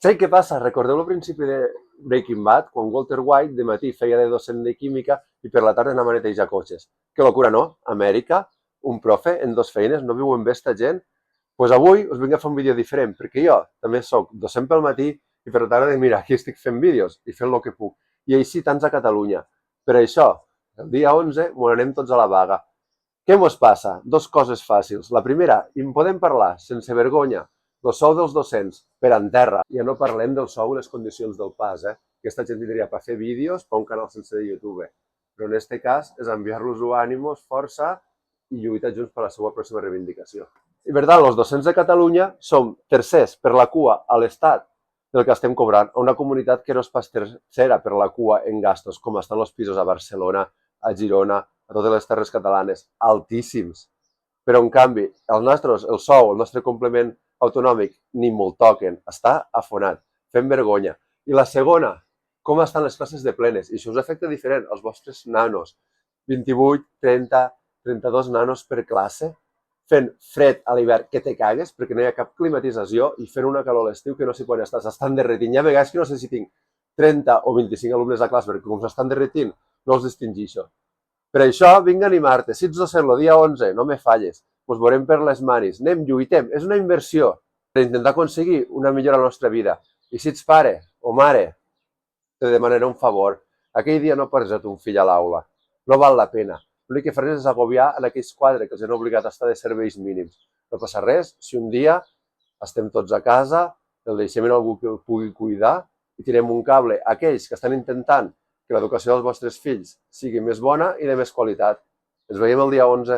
Sé què passa? Recordeu el principi de Breaking Bad, quan Walter White de matí feia de docent de química i per la tarda anava a netejar cotxes. Que locura, no? Amèrica, un profe en dos feines, no viuen bé esta gent? Doncs pues avui us vinc a fer un vídeo diferent, perquè jo també sóc docent pel matí i per la tarda, mira, aquí estic fent vídeos i fent el que puc. I així tants a Catalunya. Per això, el dia 11 m'ho anem tots a la vaga. Què mos passa? Dos coses fàcils. La primera, i en podem parlar, sense vergonya, el sou dels docents per en terra. Ja no parlem del sou i les condicions del pas, eh? Aquesta gent tindria per fer vídeos per un canal sense de YouTube. Però en aquest cas és enviar-los ànimos, força i lluitar junts per la seva pròxima reivindicació. I per tant, els docents de Catalunya som tercers per la cua a l'Estat del que estem cobrant a una comunitat que no és pas tercera per la cua en gastos, com estan els pisos a Barcelona, a Girona, a totes les terres catalanes, altíssims. Però, en canvi, el sou, el nostre complement autonòmic, ni me'l toquen, està afonat, fent vergonya. I la segona, com estan les classes de plenes? I això us afecta diferent als vostres nanos. 28, 30, 32 nanos per classe, fent fred a l'hivern que te cagues perquè no hi ha cap climatització i fent una calor a l'estiu que no sé quan estàs, estan derretint. Hi ha vegades que no sé si tinc 30 o 25 alumnes a classe perquè com s'estan derretint no els distingeixo. Per això vinc a animar-te. Si ets docent el dia 11, no me falles. Ens veurem per les manis. Anem, lluitem. És una inversió per intentar aconseguir una millora a la nostra vida. I si ets pare o mare, te demanaré un favor. Aquell dia no portes un fill a l'aula. No val la pena. L'únic que faràs és agobiar en aquells quadres que els han obligat a estar de serveis mínims. No passa res si un dia estem tots a casa, el deixem en algú que el pugui cuidar i tirem un cable a aquells que estan intentant que l'educació dels vostres fills sigui més bona i de més qualitat. Ens veiem el dia 11.